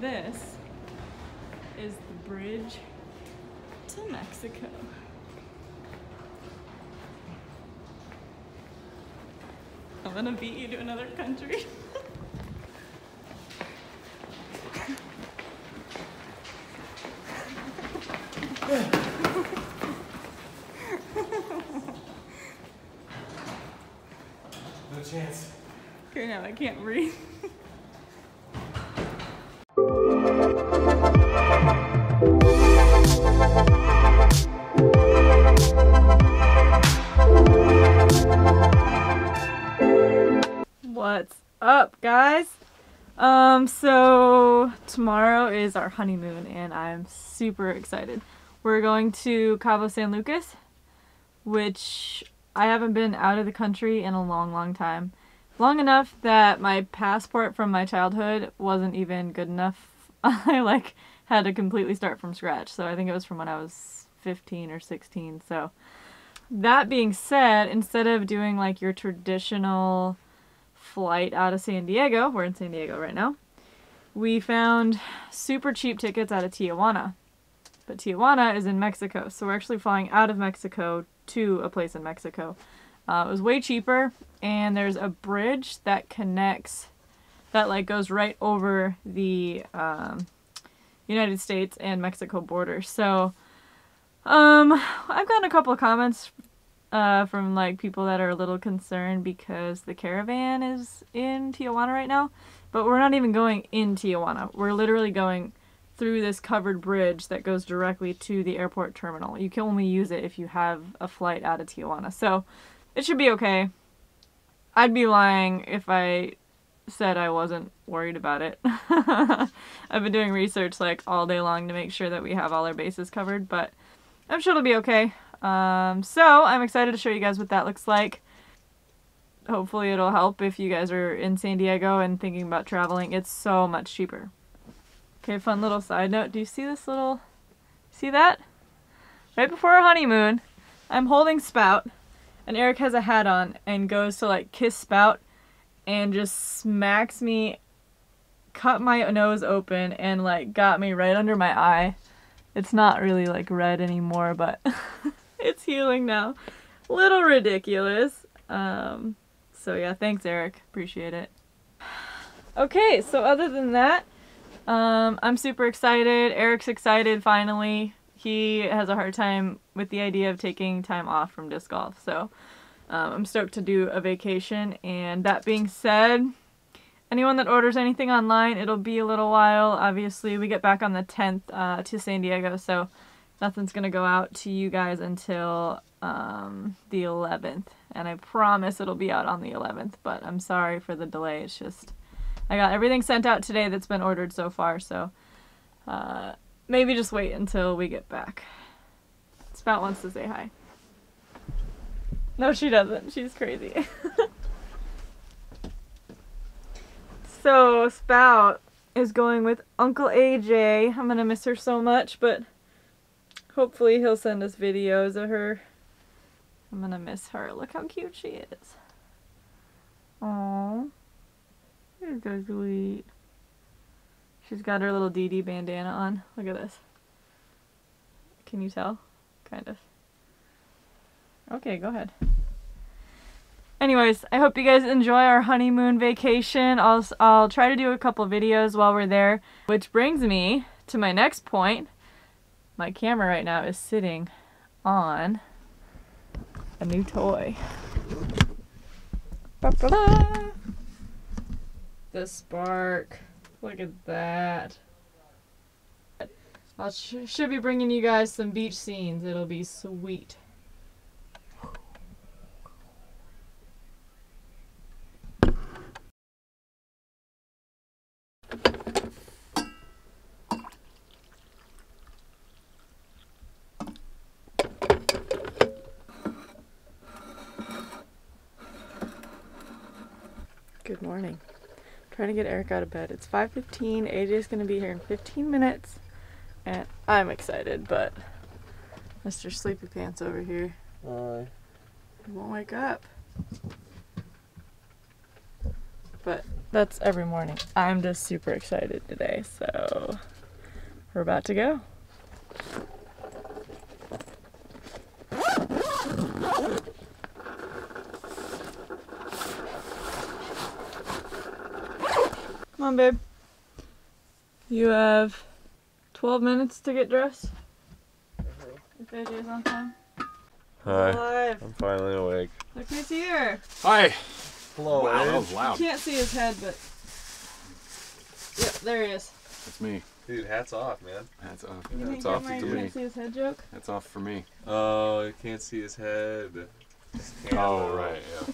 this is the bridge to Mexico. I'm gonna beat you to another country. No chance. Okay, now I can't breathe. What's up, guys? So tomorrow is our honeymoon and I'm super excited. We're going to Cabo San Lucas, which I haven't been out of the country in a long time. Long enough that my passport from my childhood wasn't even good enough. I had to completely start from scratch. So I think it was from when I was 15 or 16. So that being said, instead of doing like your traditional flight out of San Diego, we're in San Diego right now, we found super cheap tickets out of Tijuana. But Tijuana is in Mexico, so we're actually flying out of Mexico to a place in Mexico. It was way cheaper, and there's a bridge that connects, that goes right over the United States and Mexico border. So I've gotten a couple of comments from people that are a little concerned because the caravan is in Tijuana right now, but we're not even going in Tijuana. We're literally going through this covered bridge that goes directly to the airport terminal. You can only use it if you have a flight out of Tijuana, so it should be okay. I'd be lying if I said I wasn't worried about it. I've been doing research all day long to make sure that we have all our bases covered, but I'm sure it'll be okay. So I'm excited to show you guys what that looks like. Hopefully it'll help if you guys are in San Diego and thinking about traveling. It's so much cheaper. Okay, fun little side note. Do you see this little... See that? Right before our honeymoon, I'm holding Spout, and Eric has a hat on and goes to kiss Spout and just smacks me, cut my nose open, and got me right under my eye. It's not really red anymore, but it's healing now. Little ridiculous. So yeah, thanks Eric. Appreciate it. Okay, so other than that, I'm super excited. Eric's excited finally. He has a hard time with the idea of taking time off from disc golf, so I'm stoked to do a vacation. And that being said, anyone that orders anything online, it'll be a little while. Obviously, we get back on the 10th to San Diego, so nothing's gonna go out to you guys until the 11th. And I promise it'll be out on the 11th, but I'm sorry for the delay. It's just, I got everything sent out today that's been ordered so far, so maybe just wait until we get back. Spout wants to say hi. No, she doesn't. She's crazy. So, Spout is going with Uncle AJ. I'm gonna miss her so much, but hopefully he'll send us videos of her. I'm gonna miss her. Look how cute she is. Aww. You're so sweet. She's got her little Dee Dee bandana on. Look at this. Can you tell? Kind of. Okay, go ahead. Anyways, I hope you guys enjoy our honeymoon vacation. I'll try to do a couple videos while we're there. Which brings me to my next point. My camera right now is sitting on a new toy. Ba-ba-da! The Spark. Look at that. I should be bringing you guys some beach scenes. It'll be sweet. Good morning. Trying to get Eric out of bed. It's 5:15. AJ's gonna be here in 15 minutes. And I'm excited, but Mr. Sleepy Pants over here. He won't wake up. But That's every morning. I'm just super excited today, so we're about to go. Come on, babe. You have 12 minutes to get dressed. If AJ's on time. Hi. Alive. I'm finally awake. Look who's here. Hi. Hello. Wow, that was loud. You can't see his head, but yep, there he is. That's me. Dude, hats off, man. Hats off. You Hats can't off get my to you me. can't see his head joke. Hats off for me. Oh, you can't see his head. Oh, right, yeah.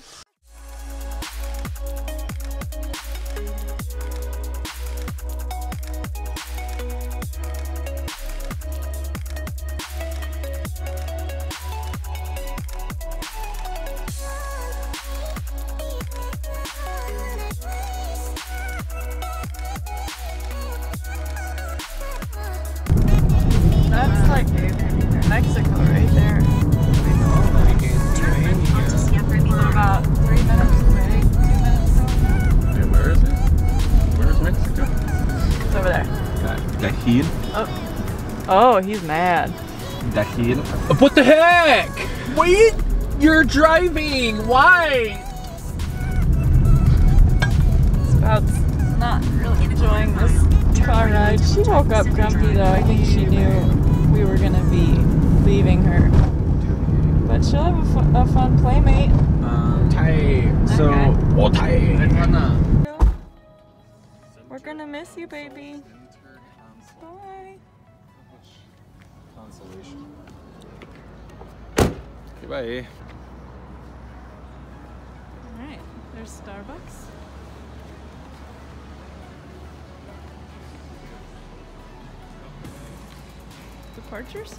That's like Mexico right there. We're about 3 minutes away. 2 minutes away. Hey, where is it? Where's Mexico? It's over there. Dahil? Oh, he's mad. Dahil? What the heck? Wait! You're driving! Why? Spout's not really enjoying this car ride. She woke up grumpy though. I think she knew we were gonna be leaving her. But she'll have a fun playmate. Thai. So, Okay. Thai. We're gonna miss you, baby. Bye. Consolation. Okay, bye. Alright, there's Starbucks. Departures?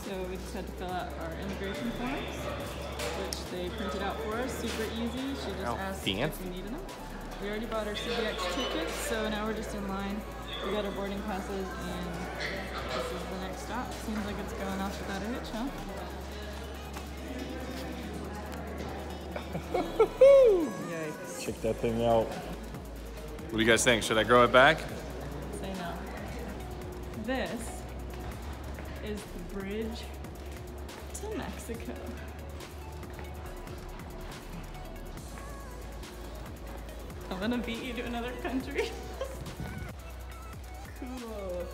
So we just had to fill out our immigration forms, which they printed out for us, super easy. She just asked if we needed them. We already bought our CBX tickets, so now we're just in line. We got our boarding passes, and this is the next stop. Seems like it's going off without a hitch, huh? Yikes. Check that thing out. What do you guys think? Should I grow it back? Say no. This is the bridge to Mexico. I'm gonna beat you to another country. Cool.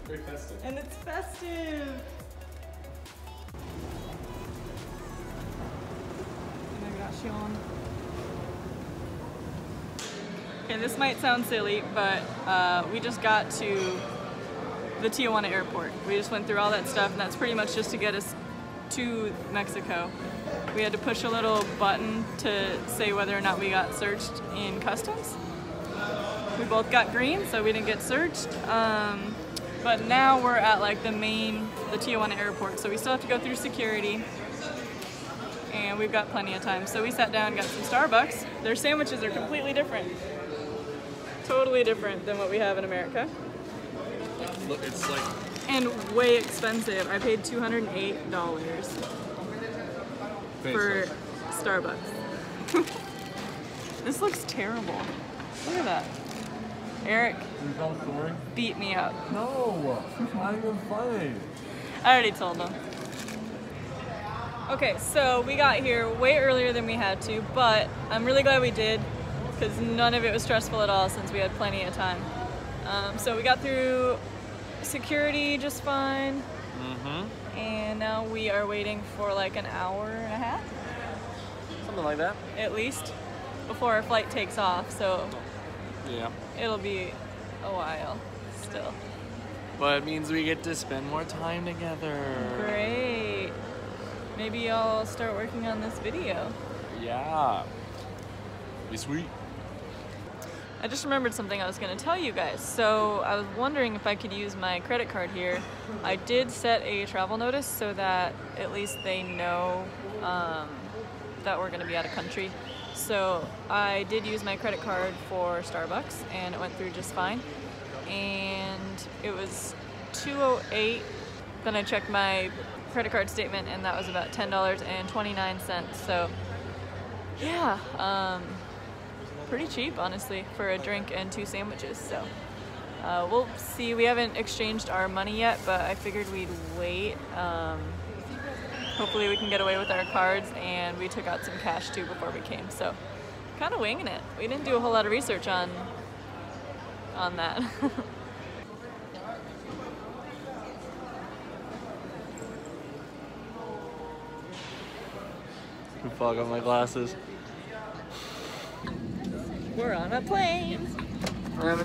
Very festive. And it's festive. Oh my gosh, yawn. Okay, this might sound silly, but we just got to the Tijuana airport. We just went through all that stuff, and that's pretty much just to get us to Mexico. We had to push a little button to say whether or not we got searched in customs. We both got green, so we didn't get searched. But now we're at like the Tijuana airport, so we still have to go through security, and we've got plenty of time. So we sat down and got some Starbucks. Their sandwiches are completely different. Totally different than what we have in America. Look, it's like... And way expensive. I paid $208 for Starbucks. This looks terrible. Look at that. Eric beat me up. No! It's not even funny. I already told him. Okay, so we got here way earlier than we had to, but I'm really glad we did, because none of it was stressful at all since we had plenty of time. So we got through security just fine, and now we are waiting for like an hour and a half, Something like that. at least, before our flight takes off, so Yeah. it'll be a while still. But it means we get to spend more time together. Great. Maybe I'll start working on this video. Yeah. Be sweet. I just remembered something I was going to tell you guys. So I was wondering if I could use my credit card here. I did set a travel notice so that at least they know that we're going to be out of country. So I did use my credit card for Starbucks, and it went through just fine. And it was $208. Then I checked my credit card statement, and that was about $10.29. So yeah, pretty cheap honestly for a drink and 2 sandwiches. So we'll see. We haven't exchanged our money yet, but I figured we'd wait. Hopefully we can get away with our cards, and we took out some cash too before we came. So kind of winging it. We didn't do a whole lot of research on that. Fog on my glasses. We're on a plane. Wow,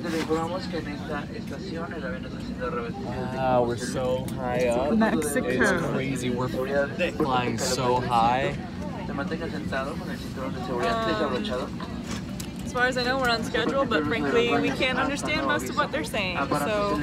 we're so high up. Mexico. It's crazy. We're flying so high. As far as I know, we're on schedule, but frankly, we can't understand most of what they're saying. So.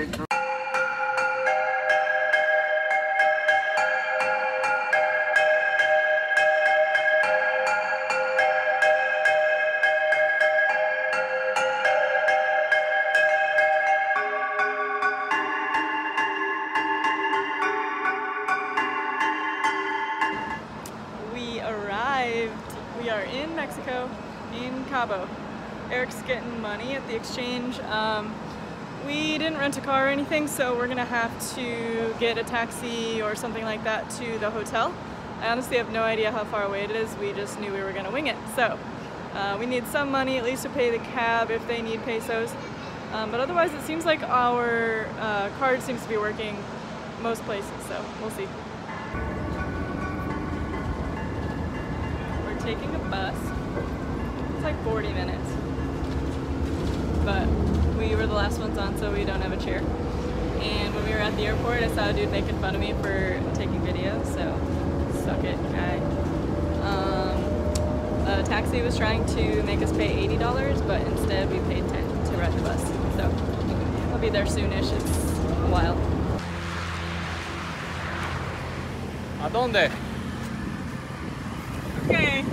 We are in Mexico, in Cabo. Eric's getting money at the exchange. We didn't rent a car or anything, so we're gonna have to get a taxi or something like that to the hotel. I honestly have no idea how far away it is. We just knew we were gonna wing it. So we need some money at least to pay the cab if they need pesos. But otherwise it seems like our card seems to be working most places, so we'll see. Taking a bus. It's like 40 minutes. But we were the last ones on, so we don't have a chair. And when we were at the airport, I saw a dude making fun of me for taking videos, so suck it, guy. A taxi was trying to make us pay $80, but instead we paid $10 to ride the bus. So I'll be there soonish. It's a while. ¿A dónde? Okay.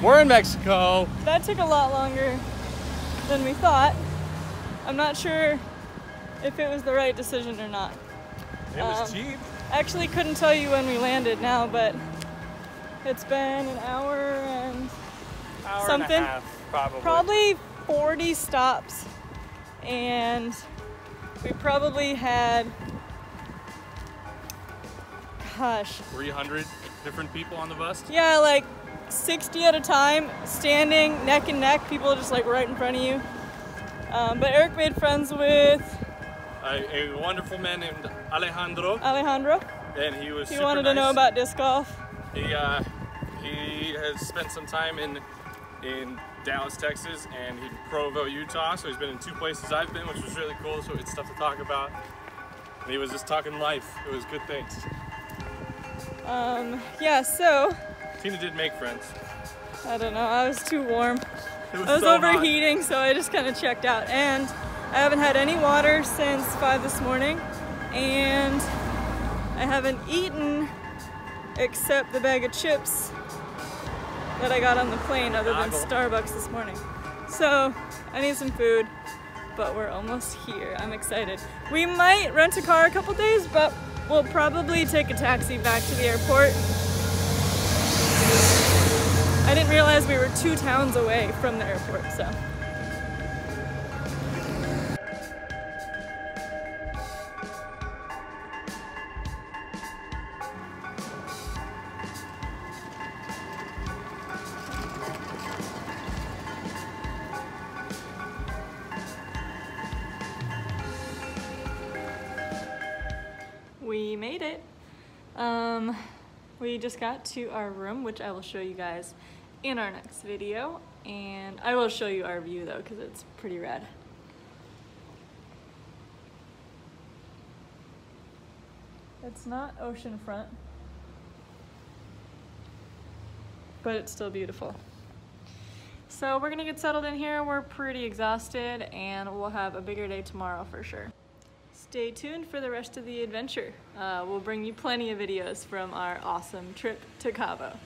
We're in Mexico. That took a lot longer than we thought. I'm not sure if it was the right decision or not. It was cheap. Actually couldn't tell you when we landed now, but it's been an hour and something. And a half, probably. Probably 40 stops, and we probably had, gosh, 300 different people on the bus. yeah, like 60 at a time, standing neck and neck, people just like right in front of you. But Eric made friends with A wonderful man named Alejandro. And he was He super wanted nice. to know about disc golf. He has spent some time in Dallas, Texas, and in Provo, Utah. So he's been in 2 places I've been, which was really cool. So it's stuff to talk about. And he was just talking life. It was good things. Yeah, so Tina did make friends. I don't know, I was too warm. It was I was so overheating, so I just kind of checked out. And I haven't had any water since 5 this morning, and I haven't eaten except the bag of chips that I got on the plane, other than Starbucks this morning. So I need some food, but we're almost here. I'm excited. We might rent a car a couple days, but we'll probably take a taxi back to the airport. I didn't realize we were 2 towns away from the airport, so. We made it. We just got to our room, which I will show you guys in our next video, and I will show you our view though, because it's pretty rad. It's not oceanfront, but it's still beautiful. So we're gonna get settled in here. We're pretty exhausted, and we'll have a bigger day tomorrow for sure. Stay tuned for the rest of the adventure. We'll bring you plenty of videos from our awesome trip to Cabo.